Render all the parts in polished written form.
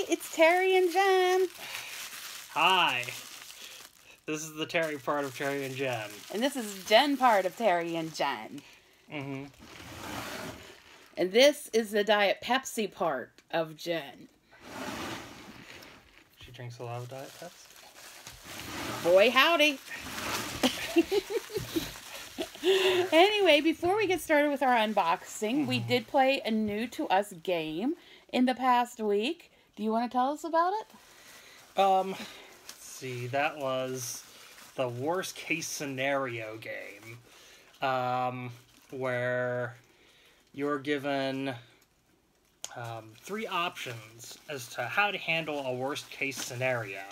it's Terry and Jenn. Hi. This is the Terry part of Terry and Jenn. And this is Jenn part of Terry and Jenn. Mm-hmm. And this is the Diet Pepsi part of Jenn. She drinks a lot of Diet Pepsi. Boy, howdy. Anyway, before we get started with our unboxing, we did play a new to us game in the past week. Do you want to tell us about it? Let's see, that was the worst case scenario game, where you're given 3 options as to how to handle a worst case scenario,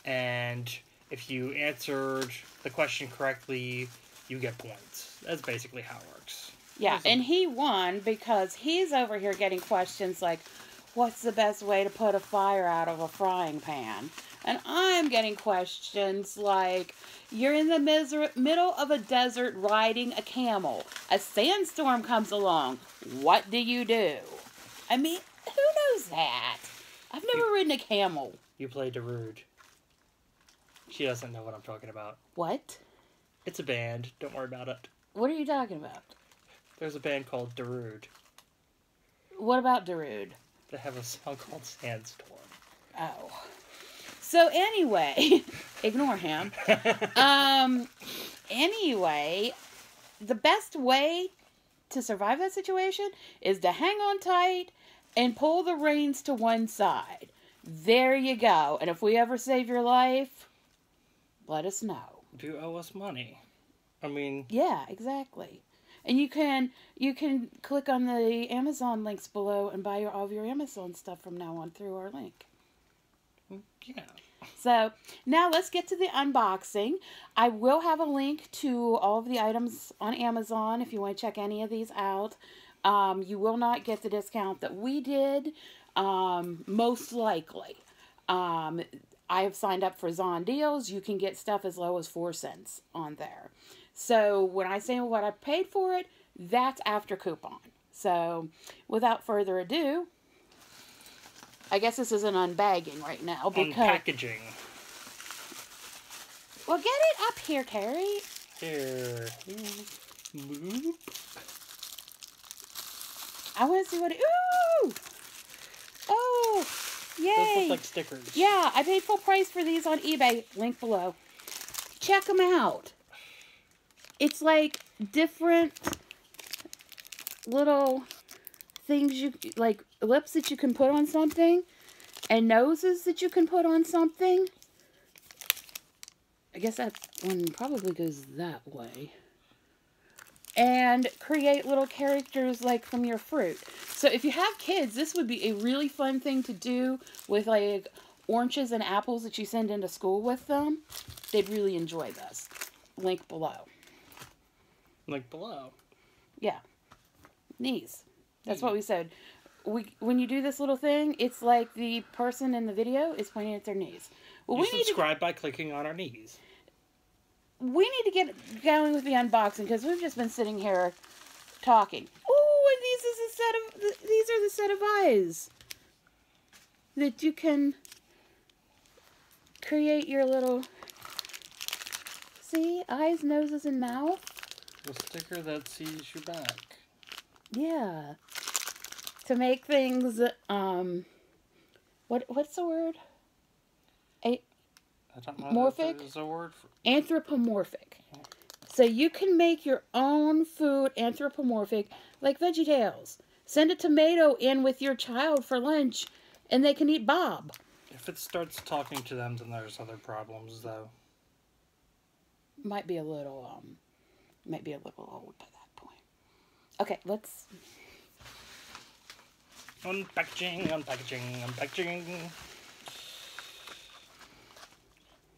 and if you answered the question correctly, you get points. That's basically how it works. Yeah, and he won because he's over here getting questions like, what's the best way to put a fire out of a frying pan? And I'm getting questions like, you're in the middle of a desert riding a camel. A sandstorm comes along. What do you do? I mean, who knows that? I've never ridden a camel. You play Darude. She doesn't know what I'm talking about. What? It's a band. Don't worry about it. What are you talking about? There's a band called Darude. What about Darude? They have a song called Sandstorm. Oh. So anyway, ignore him. Anyway, the best way to survive that situation is to hang on tight and pull the reins to one side. There you go. And if we ever save your life, let us know. Do you owe us money? I mean... Yeah, exactly. And you can click on the Amazon links below and buy all of your Amazon stuff from now on through our link. Yeah. So, now let's get to the unboxing. I will have a link to all of the items on Amazon if you want to check any of these out. You will not get the discount that we did, most likely. I have signed up for Zon Deals. You can get stuff as low as 4 cents on there. So, when I say what I paid for it, that's after coupon. So, without further ado, I guess this is an unbagging right now. Because unpackaging. Well, get it up here, Terry. Here. Move. I want to see what it... Ooh! Oh! Yay! Those look like stickers. Yeah, I paid full price for these on eBay. Link below. Check them out. It's like different little things like lips that you can put on something and noses that you can put on something. I guess that one probably goes that way. And create little characters like from your fruit. So if you have kids, this would be a really fun thing to do with like oranges and apples that you send into school with them. They'd really enjoy this. Link below. Link below. Yeah. Knees. That's what we said. When you do this little thing, it's like the person in the video is pointing at their knees. Well, you subscribe by clicking on our knees. We need to get going with the unboxing because we've just been sitting here talking. Oh, and these are the set of eyes that you can create your little, see, eyes, noses, and mouth. The sticker that sees your back. Yeah. To make things, what's the word? I don't know Morphic? there's a word for... Anthropomorphic. So you can make your own food anthropomorphic, like VeggieTales. Send a tomato in with your child for lunch, and they can eat Bob. If it starts talking to them, then there's other problems, though. Might be a little old by that point. Okay, let's... Unpackaging.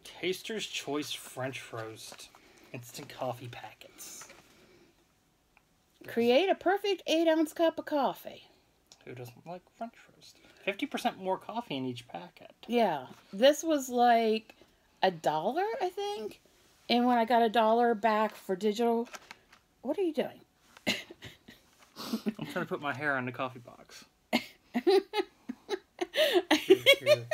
Taster's Choice French Roast. Instant coffee packets. Create a perfect 8-ounce cup of coffee. Who doesn't like French roast? 50% more coffee in each packet. Yeah. This was like $1, I think. And when I got $1 back for digital... What are you doing? I'm trying to put my hair on the coffee box. you're...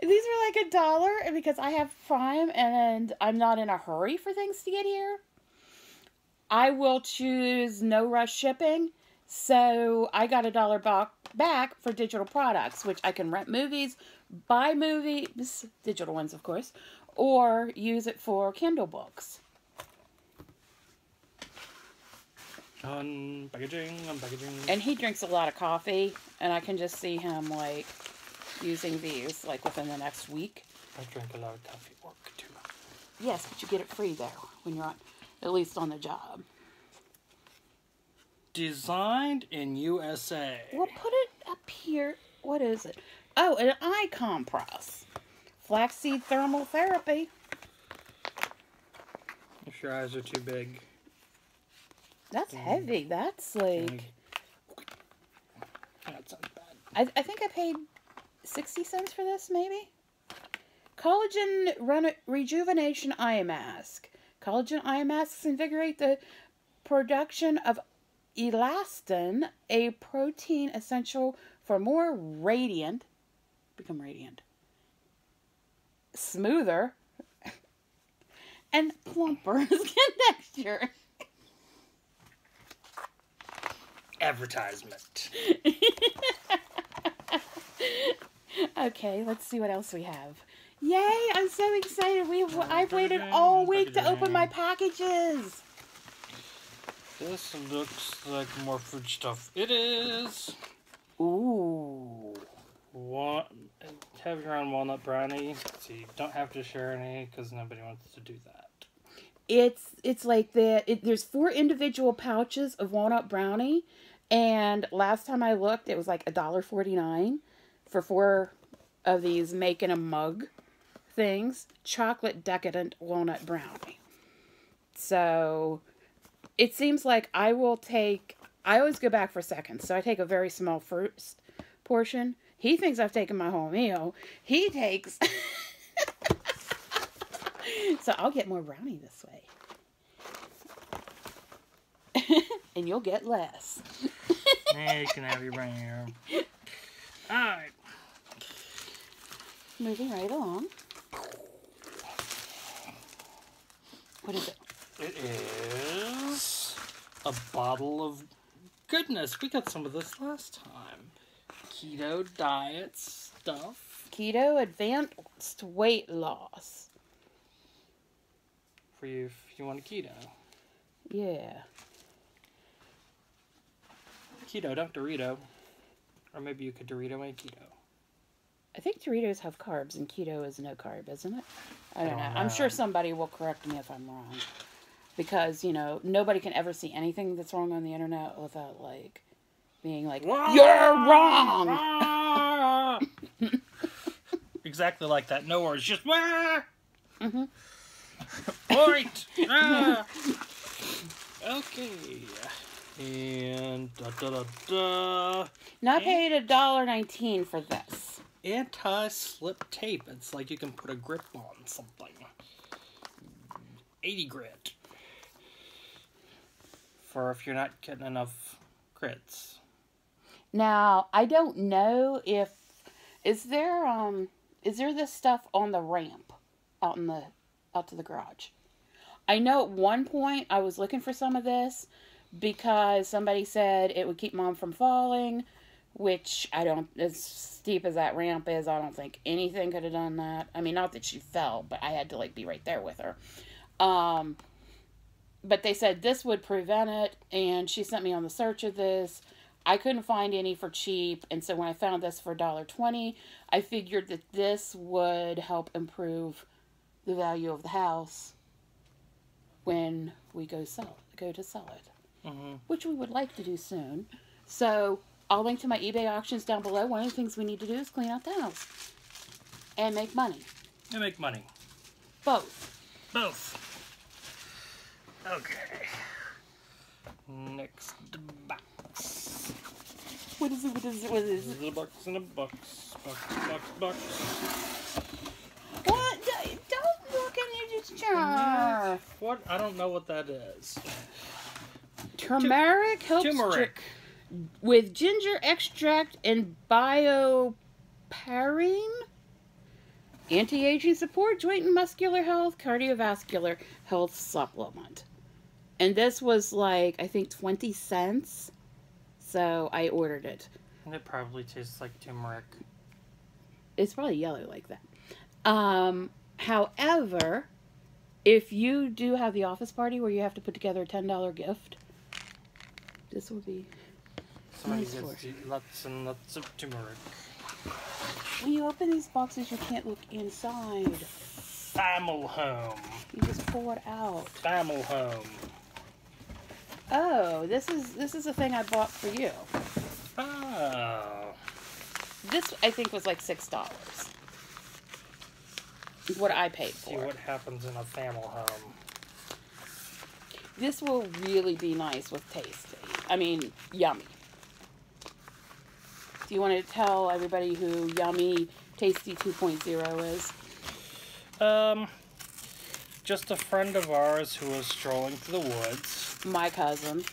These are like $1 because I have Prime and I'm not in a hurry for things to get here. I will choose no rush shipping. So I got $1 back for digital products, which I can rent movies, buy movies, digital ones of course, or use it for Kindle books. Unpackaging. And he drinks a lot of coffee, and I can just see him like using these like within the next week. I drink a lot of coffee at work too. Yes, but you get it free there when you're at least on the job. Designed in USA. We'll put it up here. What is it? Oh, an eye compress. Flaxseed thermal therapy. If your eyes are too big. That's heavy. That's like... That sounds bad. I think I paid 60 cents for this, maybe? Collagen Rejuvenation Eye Mask. Collagen eye masks invigorate the production of elastin, a protein essential for more radiant, smoother, and plumper skin texture. Advertisement. Okay, let's see what else we have. Yay, I'm so excited. I've waited all week to open my packages. This looks like more food stuff. It is. Ooh. Have your own walnut brownie, so you don't have to share any because nobody wants to do that. It's like there's 4 individual pouches of walnut brownie, and last time I looked, it was like $1.49 for 4 of these making a mug things. Chocolate decadent walnut brownie. So it seems like I always go back for seconds, so I take a very small first portion. He thinks I've taken my whole meal. He takes... So I'll get more brownie this way. And you'll get less. You can have your brownie. Alright. Moving right along. What is it? It is a bottle of goodness. We got some of this last time. Keto diet stuff. Keto advanced weight loss. For you if you want a keto. Yeah. Keto, don't Dorito. Or maybe you could Dorito and keto. I think Doritos have carbs and keto is no carb, isn't it? I don't know. I'm sure somebody will correct me if I'm wrong. Because, nobody can ever see anything that's wrong on the internet without, like, being like, you're wrong! Exactly like that. No words, just Mm-hmm. Point! Okay. And Now I paid $1.19 for this. Anti-slip tape. It's like you can put a grip on something. 80 grit. For if you're not getting enough grits. Now, I don't know if... Is there this stuff on the ramp out to the garage? I know at one point I was looking for some of this because somebody said it would keep Mom from falling, which as steep as that ramp is, I don't think anything could have done that. I mean, not that she fell, but I had to be right there with her. But they said this would prevent it, and she sent me on the search of this. I couldn't find any for cheap, and so when I found this for $1.20, I figured that this would help improve the value of the house when we go to sell it, which we would like to do soon. So I'll link to my eBay auctions down below. One of the things we need to do is clean out the house and make money. Both. Okay. Next box. What is it? This is a box in a box. Box. What? Don't look at your jar. What? I don't know what that is. Turmeric helps. Turmeric. with ginger extract and bioperine, anti-aging support, joint and muscular health, cardiovascular health supplement. And this was like, I think 20 cents. So I ordered it. And it probably tastes like turmeric. It's probably yellow like that. However, if you do have the office party where you have to put together a $10 gift, this will be Somebody nice gets lots and lots of turmeric. When you open these boxes, you can't look inside. Family home. You just pull it out. Family home. Oh, this is a thing I bought for you. Oh. This, I think, was like $6. What I paid for. See what happens in a family home. This will really be nice with tasty. I mean, yummy. Do you want to tell everybody who Yummy Tasty 2.0 is? Just a friend of ours who was strolling through the woods. My cousin.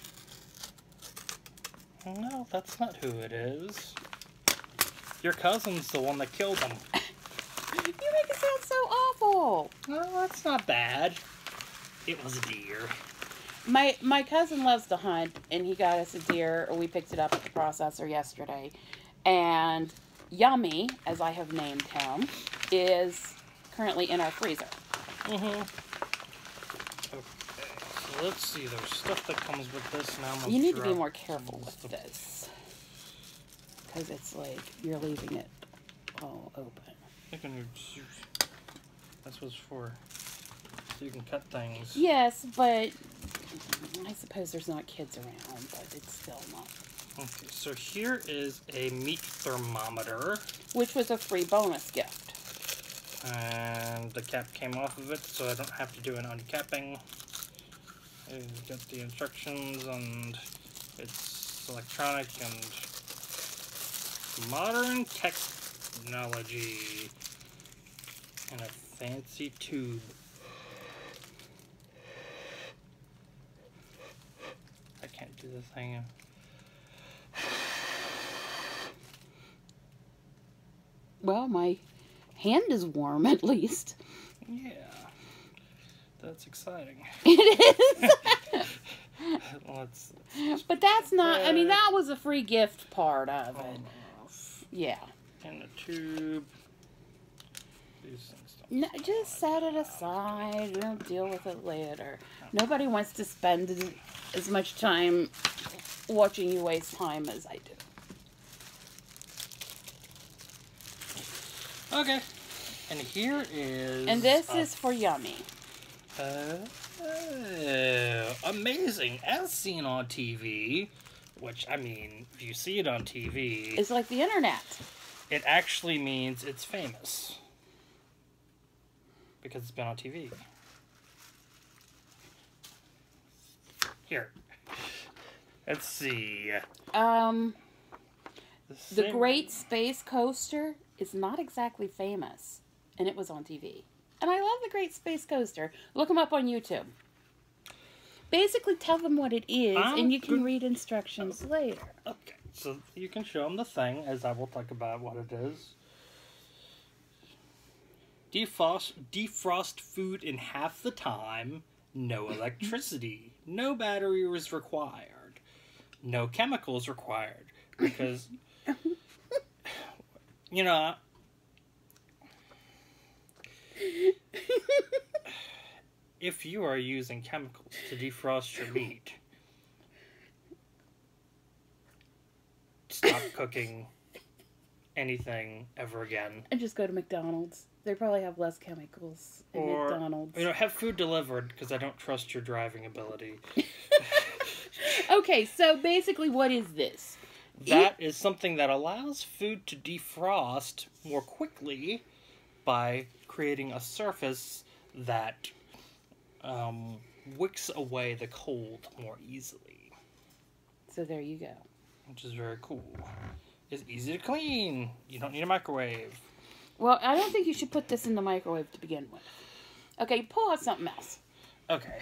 No, that's not who it is. Your cousin's the one that killed him. You make it sound so awful. No, that's not bad. It was a deer. My cousin loves to hunt, and he got us a deer, or we picked it up at the processor yesterday. And Yummy, as I have named him, is currently in our freezer. Mm-hmm. Okay, so let's see. There's stuff that comes with this now. You need to be more careful with this. Because it's like you're leaving it all open. That's what it's for. So you can cut things. Yes, but I suppose there's not kids around, but it's still not. Okay, so here is a meat thermometer. Which was a free bonus gift. And the cap came off of it, so I don't have to do an uncapping. I've got the instructions, and it's electronic and modern technology. And a fancy tube. I can't do the thing. Well, my hand is warm, at least. Yeah. That's exciting. It is. Let's But that's not, I mean, that was a free gift part of it. off. Yeah. In a tube. These things don't. No, just set it aside. We'll deal with it later. Nobody wants to spend as much time watching you waste time as I do. Okay. And here is... And this is for Yummy. Amazing. As seen on TV, which, I mean, if you see it on TV... It's like the internet. It actually means it's famous. Because it's been on TV. Here. Let's see. The Great Space Coaster is not exactly famous. And it was on TV. And I love the Great Space Coaster. Look them up on YouTube. Basically, tell them what it is, and you can read instructions later. Okay, so you can show them the thing, as I will talk about what it is. Defrost food in half the time. No electricity. No battery is required. No chemicals required. Because, you know... If you are using chemicals to defrost your meat, stop cooking anything ever again. And just go to McDonald's. They probably have less chemicals in McDonald's. You know, have food delivered, because I don't trust your driving ability. Okay, so basically what is this? That is something that allows food to defrost more quickly by creating a surface that wicks away the cold more easily. So there you go. Which is very cool. It's easy to clean. You don't need a microwave. Well, I don't think you should put this in the microwave to begin with. Okay, pull out something else. Okay.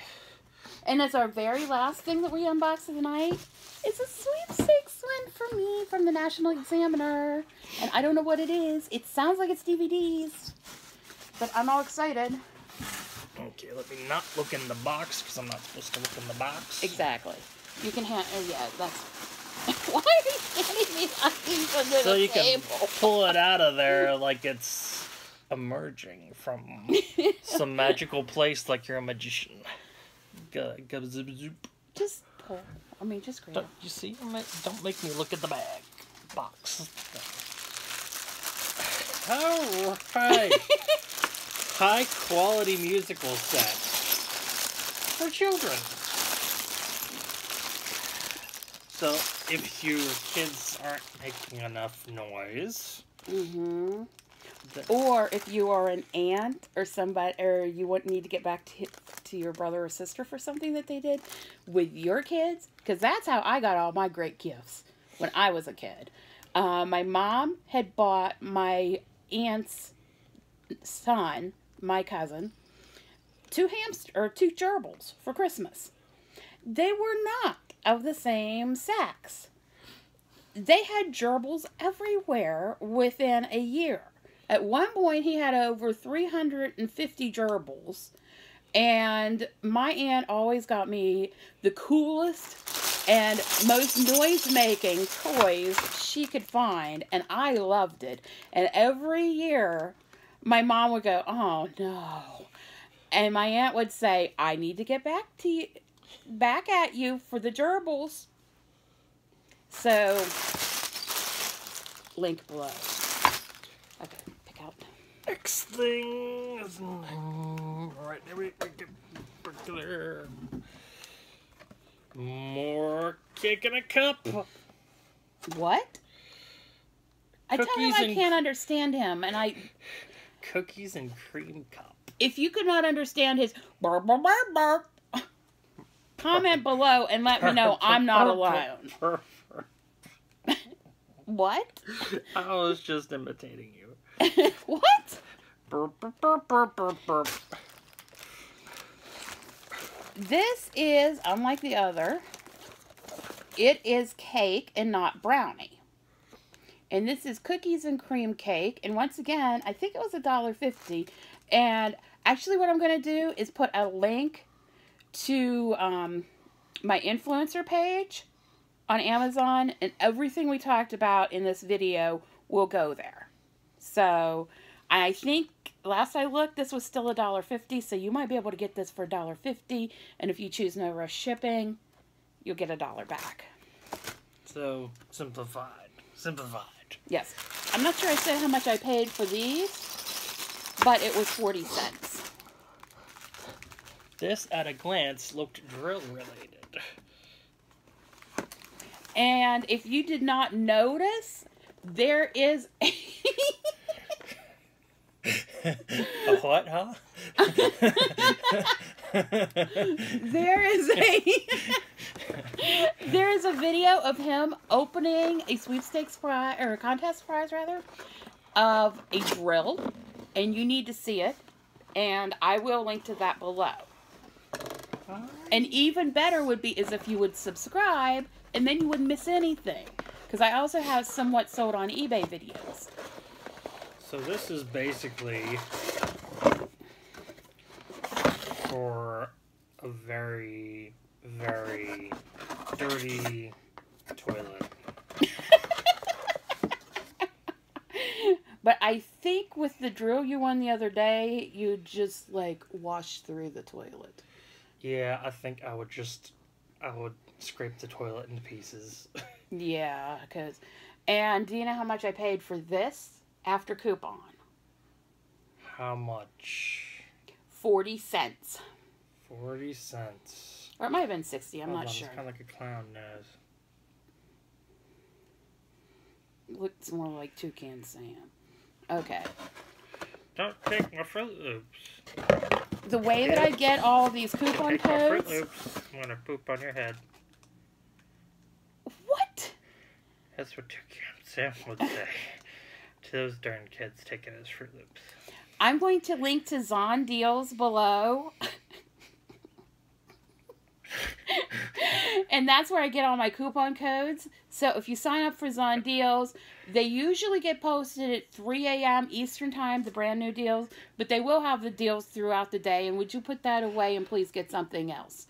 And as our very last thing that we unbox tonight is a sweepstakes win for me from the National Examiner. And I don't know what it is. It sounds like it's DVDs. But I'm all excited. Okay, let me not look in the box, because I'm not supposed to look in the box. Exactly. You can hand... Oh, yeah, that's... Why are you handing me things under so the you table? can pull it out of there like it's emerging from some magical place like you're a magician. Just pull. I mean, just grab. Don't, you see? Don't make me look at the bag. Box. Alright. High quality musical set for children. So, if your kids aren't making enough noise, or if you are an aunt or somebody, or you need to get back to your brother or sister for something that they did with your kids, because that's how I got all my great gifts when I was a kid. My mom had bought my aunt's son, my cousin, two gerbils for Christmas. They were not of the same sex. They had gerbils everywhere within a year. At one point, he had over 350 gerbils, and my aunt always got me the coolest and most noise-making toys she could find, and I loved it. And every year, my mom would go, "Oh no," and my aunt would say, "I need to get back at you for the gerbils." So, link below. Okay, pick out. next thing is right there. More cake in a cup. What? I tell him I can't understand him, and cookies and cream cup. If you could not understand his burp, burp, burp, burp, comment below and let me know I'm not alone. What? I was just imitating you. What? Burp, burp, burp, burp, burp, burp. This is, unlike the other, it is cake and not brownie. And this is cookies and cream cake. And once again, I think it was $1.50. And actually what I'm going to do is put a link to my influencer page on Amazon. And everything we talked about in this video will go there. So I think last I looked, this was still $1.50. So you might be able to get this for $1.50. And if you choose no rush shipping, you'll get $1 back. So simplified. Simplified. Yes. I'm not sure I said how much I paid for these, but it was 40 cents. This, at a glance, looked drill related. And if you did not notice, there is a... A what, huh? There is a video of him opening a sweepstakes prize, or a contest prize rather, of a drill, and you need to see it, and I will link to that below. And even better would be is if you would subscribe, and then you wouldn't miss anything, because I also have somewhat sold on eBay videos. So this is basically for a very, very dirty toilet. But I think with the drill you won the other day, you just like wash through the toilet. Yeah, I think I would scrape the toilet into pieces. Yeah, because... And do you know how much I paid for this after coupon? How much? 40 cents. 40 cents. Or it might have been 60, I'm not It's sure. kind of like a clown nose. Looks more like Toucan Sam. Okay. Don't take my Fruit Loops. The way that I get all of these coupon Take my Fruit codes... Loops. I'm gonna poop on your head. What? That's what Toucan Sam would say to those darn kids taking his Fruit Loops. I'm going to link to Zon deals below. And that's where I get all my coupon codes. So if you sign up for Zon deals, they usually get posted at 3 a.m. Eastern time, the brand new deals. But they will have the deals throughout the day. And would you put that away and please get something else?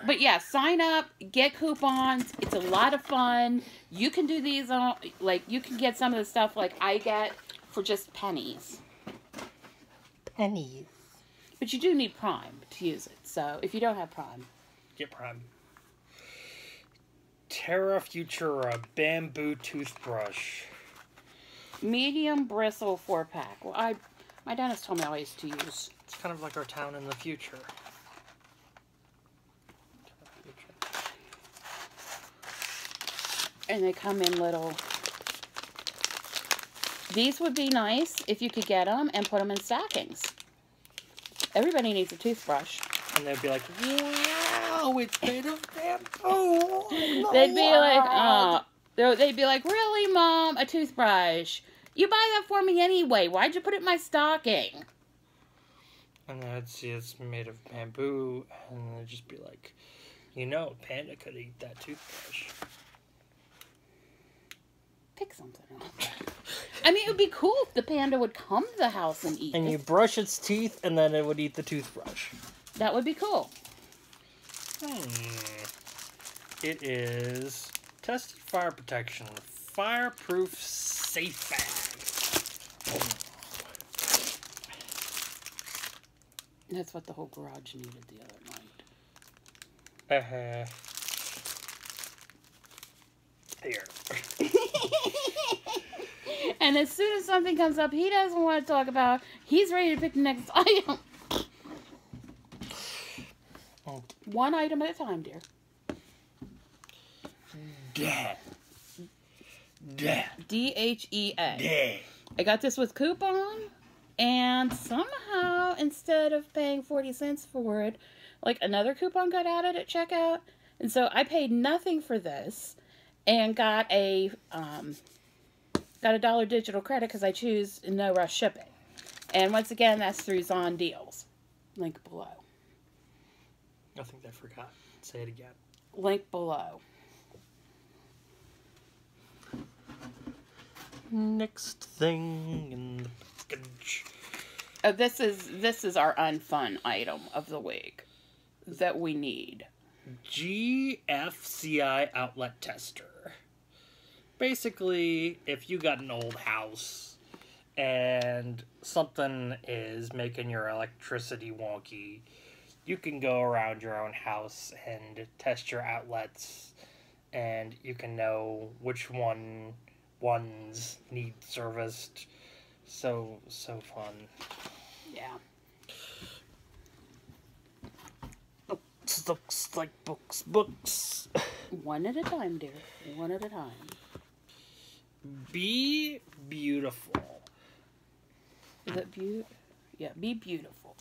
But yeah, sign up, get coupons. It's a lot of fun. You can do these on, like, you can get some of the stuff like I get for just pennies. Pennies. But you do need Prime to use it. So if you don't have Prime, get Prime. Terra Futura bamboo toothbrush. Medium bristle 4-pack. Well, my dentist told me always to use. It's kind of like our town in the future. And they come in little. These would be nice if you could get them and put them in stockings. Everybody needs a toothbrush. And they'd be like, wow, it's made of bamboo. They'd be like, they'd be like, really, Mom, a toothbrush? You buy that for me anyway. Why'd you put it in my stocking? And then I'd see it's made of bamboo, and they'd just be like, you know, Panda could eat that toothbrush. Pick something else. I mean, it would be cool if the panda would come to the house and eat And it. you brush its teeth, and then it would eat the toothbrush. That would be cool. It is tested fire protection, fireproof safe bag. That's what the whole garage needed the other night. Here. And as soon as something comes up he doesn't want to talk about, he's ready to pick the next item. One item at a time, dear. DHEA. I got this with coupon, and somehow instead of paying 40 cents for it, like another coupon got added at checkout, and so I paid nothing for this, and got a $1 digital credit because I choose no rush shipping. And once again, that's through Zon Deals. Link below. I think I forgot. Say it again. Link below. Next thing in the package. Oh, this is our unfun item of the week that we need. GFCI outlet tester. Basically, if you got an old house and something is making your electricity wonky, you can go around your own house and test your outlets, and you can know which ones need serviced. So fun. Yeah. Looks like books. One at a time, dear. One at a time. Be beautiful. Is it Yeah, be beautiful.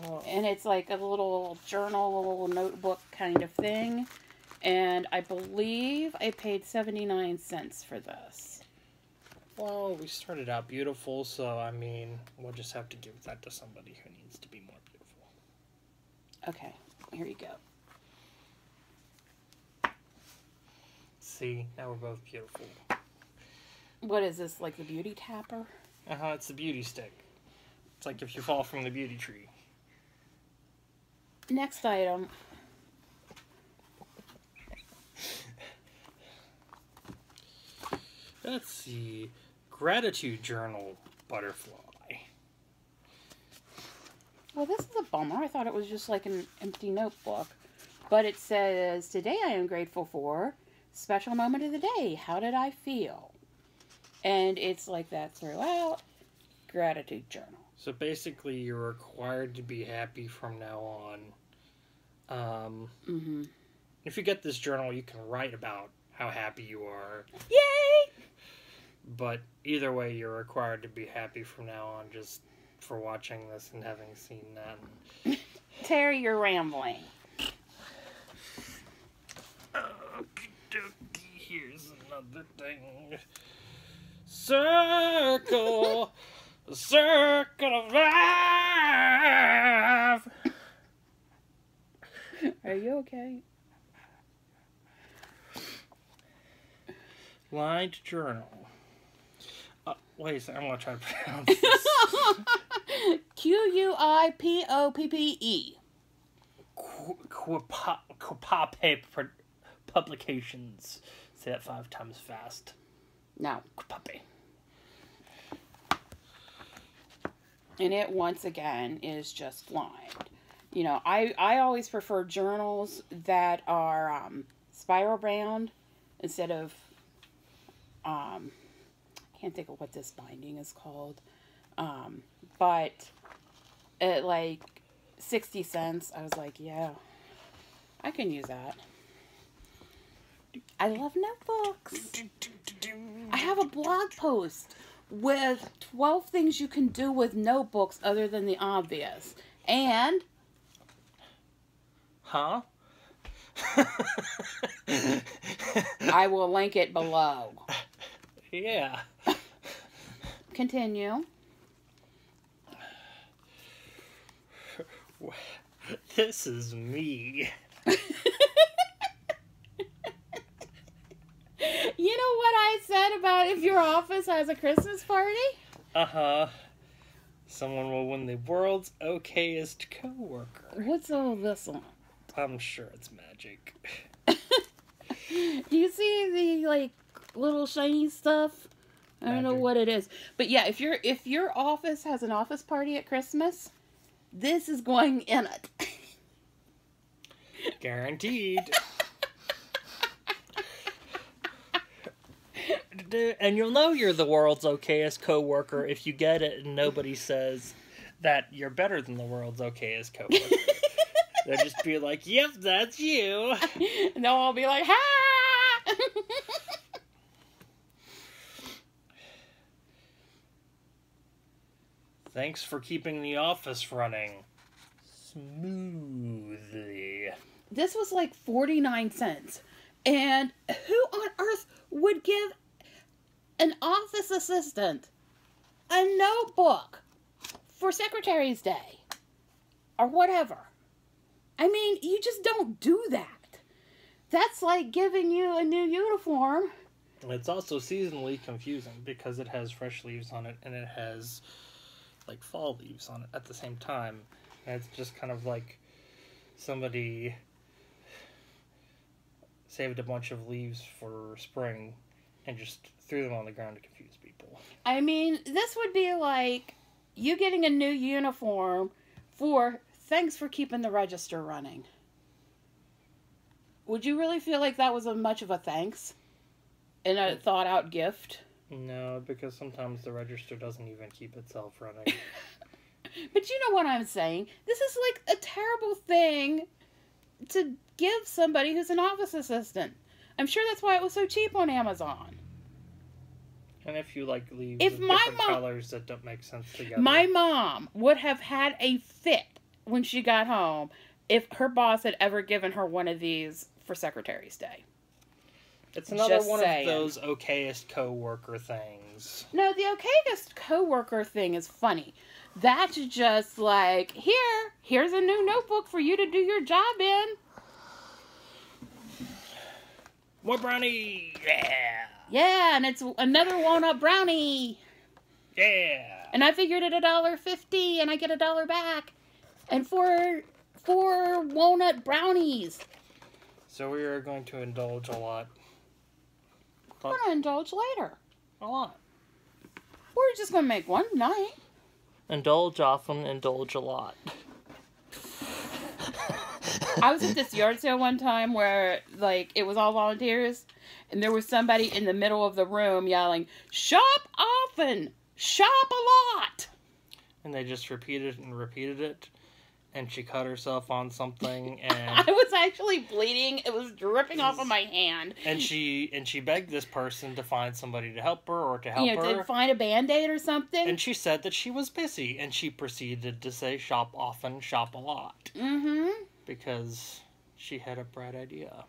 Well, And it's like a little journal, notebook kind of thing. And I believe I paid 79 cents for this. well, we started out beautiful, so I mean, we'll just have to give that to somebody who needs to be more beautiful. Okay, here you go. See, now we're both beautiful. What is this, like the beauty tapper? It's the beauty stick. It's like if you fall from the beauty tree. Next item. Let's see. Gratitude journal butterfly. Well, this is a bummer. I thought it was just like an empty notebook. But it says, today I am grateful for special moment of the day. How did I feel? And it's like that throughout. Gratitude journal. So basically, you're required to be happy from now on. If you get this journal, you can write about how happy you are. Yay! But either way, you're required to be happy from now on, just for watching this and having seen that. Terry, you're rambling. Okie dokie, here's another thing. Circle, circle of life. Are you okay? Lined journal. Wait a second, I'm going to try to pronounce this. Quipoppe. Quipoppe Publications. Say that 5 times fast. No. Quipoppe. And it, once again, is just lined. You know, I always prefer journals that are spiral bound instead of, I can't think of what this binding is called. But at like 60 cents, I was like, yeah, I can use that. I love notebooks. I have a blog post with 12 things you can do with notebooks other than the obvious. And... Huh? I will link it below. Yeah. Continue. This is me. You know what I said about if your office has a Christmas party? Uh-huh. Someone will win the world's okayest coworker. What's all this on? I'm sure it's magic. You see the like little shiny stuff? I don't know what it is. But yeah, if your office has an office party at Christmas, this is going in it. Guaranteed. And you'll know you're the world's okayest coworker if you get it and nobody says that you're better than the world's okayest coworker. They'll just be like, yep, that's you. And they'll all be like, ha! Thanks for keeping the office running smoothly. This was like 49 cents. And who on earth would give an office assistant a notebook for Secretary's Day? Or whatever. I mean, you just don't do that. That's like giving you a new uniform. It's also seasonally confusing because it has fresh leaves on it and it has like fall leaves on it at the same time. And it's just kind of like somebody saved a bunch of leaves for spring and just threw them on the ground to confuse people. I mean, this would be like you getting a new uniform for thanks for keeping the register running. Would you really feel like that was much of a thanks? And a thought-out gift? No, because sometimes the register doesn't even keep itself running. But you know what I'm saying. This is like a terrible thing to give somebody who's an office assistant. I'm sure that's why it was so cheap on Amazon. And if you like leaves If with my different mom, colors that don't make sense together. My mom would have had a fit when she got home if her boss had ever given her one of these for Secretary's Day. It's another Just one saying. of those okayest coworker things. No, the okayest coworker thing is funny. That's just like, here's a new notebook for you to do your job in. More brownie! Yeah! Yeah, and it's another walnut brownie. Yeah! And I figured it $1.50 and I get $1 back. And four walnut brownies. So we are going to indulge a lot. We're going to indulge later. A lot. We're just going to make one night. Indulge often, indulge a lot. I was at this yard sale one time where, like, it was all volunteers. And there was somebody in the middle of the room yelling, shop often, shop a lot. And they just repeated it and repeated it. And she cut herself on something, and I was actually bleeding. It was dripping off of my hand. And she begged this person to find somebody to help her or to help her. To find a Band-Aid or something. And she said that she was busy, and she proceeded to say shop often, shop a lot. Mm-hmm. Because she had a bright idea.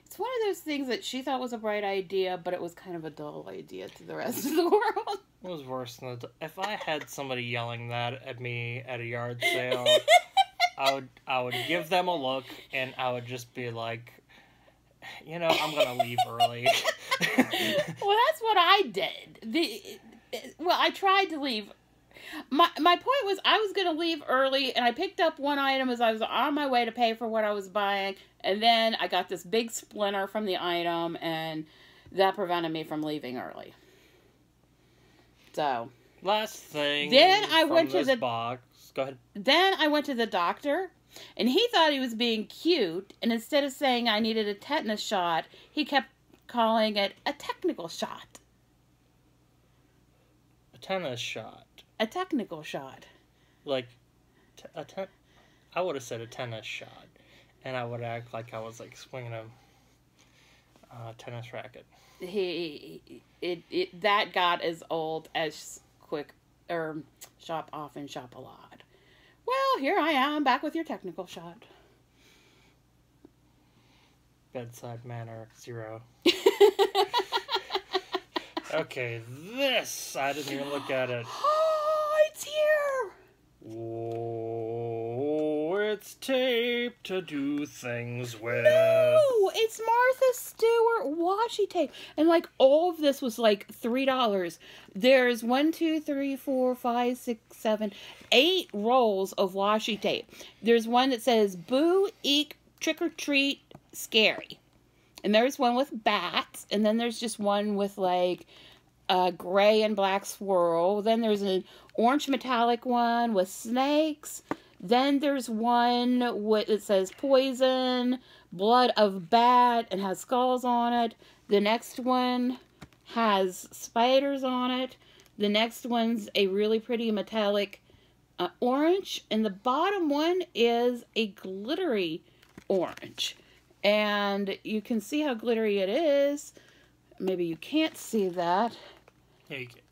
It's one of those things that she thought was a bright idea, but it was kind of a dull idea to the rest of the world. It was worse than if I had somebody yelling that at me at a yard sale, I would give them a look, and I would just be like, I'm gonna leave early. Well, that's what I did. I tried to leave. My point was I was going to leave early, and I picked up one item as I was on my way to pay for what I was buying, and then I got this big splinter from the item, and that prevented me from leaving early. So last thing. Then I from went to this the box. Go ahead. Then I went to the doctor, and he thought he was being cute, and instead of saying I needed a tetanus shot, he kept calling it a technical shot. A tennis shot. A technical shot. Like, I would have said a tennis shot, and I would act like I was like swinging a tennis racket. That got as old as shop often, shop a lot. Well, here I am back with your technical shot. Bedside manner 0. Okay, this I didn't even look at it. Oh, it's here. Oh, it's tape to do things with. No, it's Martha Stewart washi tape. And like all of this was like $3. There's 1, 2, 3, 4, 5, 6, 7, 8 rolls of washi tape. There's one that says boo, eek, trick or treat, scary. And there's one with bats. And then there's just one with like a gray and black swirl. Then there's an orange metallic one with snakes. Then there's one that says poison, blood of bat, and has skulls on it. The next one has spiders on it. The next one's a really pretty metallic orange. And the bottom one is a glittery orange. And you can see how glittery it is. Maybe you can't see that. Yeah, you can.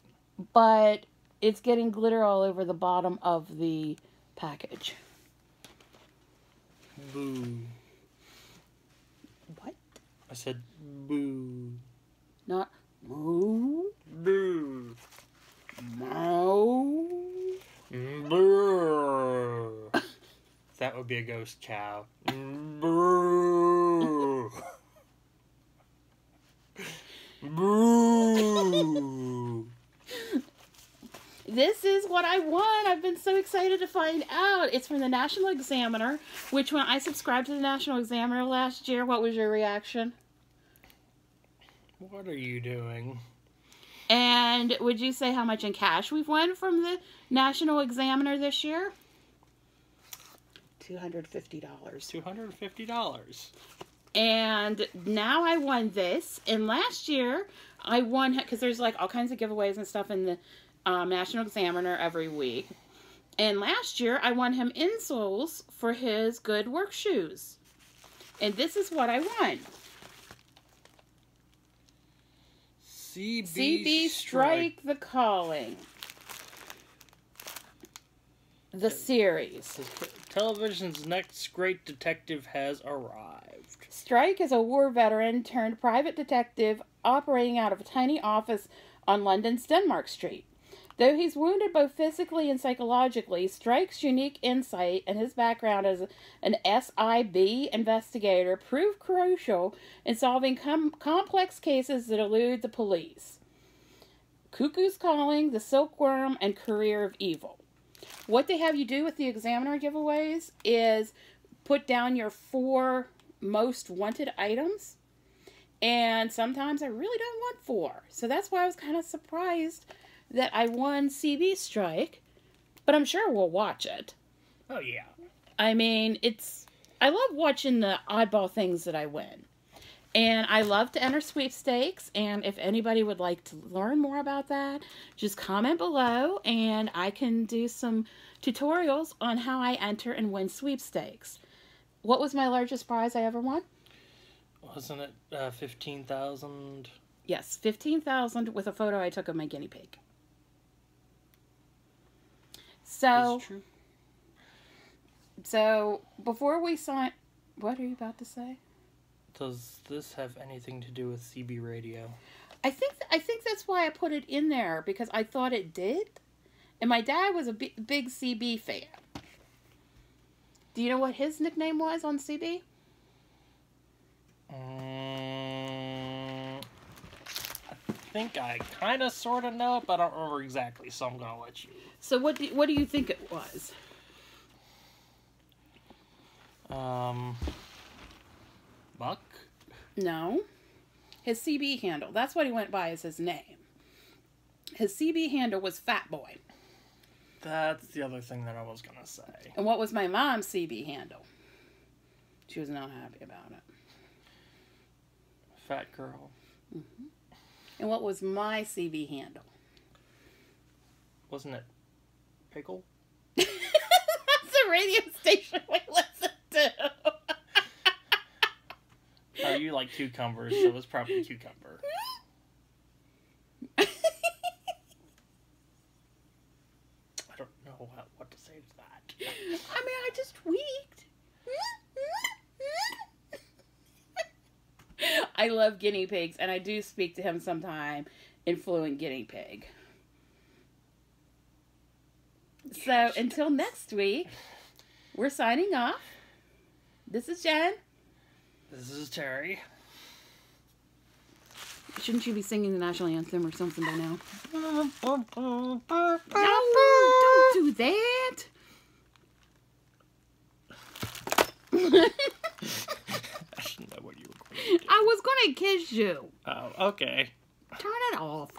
But it's getting glitter all over the bottom of the package. Boo. What? I said boo. Not moo. Boo. Moo. Boo. That would be a ghost cow. Boo. Boo. This is what I won. I've been so excited to find out. It's from the National Examiner, which when I subscribed to the National Examiner last year, what was your reaction? What are you doing? And would you say how much in cash we've won from the National Examiner this year? $250. $250. And now I won this. And last year I won, because there's like all kinds of giveaways and stuff in the National Examiner every week. And last year I won him insoles for his good work shoes. And this is what I won. CDP Strike the Calling. The series. Television's next great detective has arrived. Strike is a war veteran turned private detective operating out of a tiny office on London's Denmark Street. Though he's wounded both physically and psychologically, Strike's unique insight and his background as an SIB investigator prove crucial in solving complex cases that elude the police. Cuckoo's Calling, The Silkworm, and Career of Evil. What they have you do with the Examiner giveaways is put down your 4 most wanted items. And sometimes I really don't want 4. So that's why I was kind of surprised that I won CB Strike. But I'm sure we'll watch it. Oh, yeah. I mean, I love watching the oddball things that I win. And I love to enter sweepstakes. And if anybody would like to learn more about that, just comment below. And I can do some tutorials on how I enter and win sweepstakes. What was my largest prize I ever won? Wasn't it 15,000? Yes, 15,000 with a photo I took of my guinea pig. So before we sign, what are you about to say? Does this have anything to do with CB radio? I think that's why I put it in there, because I thought it did. And my dad was a big CB fan. Do you know what his nickname was on CB? I think I kind of sort of know, but I don't remember exactly, so I'm going to let you. So what do you think it was? Buck? No. His CB handle. That's what he went by as his name. His CB handle was Fat Boy. That's the other thing that I was going to say. And what was my mom's CB handle? She was not happy about it. Fat Girl. Mm-hmm. And what was my CB handle? Wasn't it Pickle? That's the radio station we listen to. Oh, you like cucumbers, so it's probably Cucumber. I don't know what to say to that. I mean, I just tweaked. I love guinea pigs, and I do speak to him sometime in fluent guinea pig. So, until next week, we're signing off. This is Jen. This is Terry. Shouldn't you be singing the national anthem or something by now? No, don't do that. I didn't know what you were going to do. I was going to kiss you. Oh, okay. Turn it off.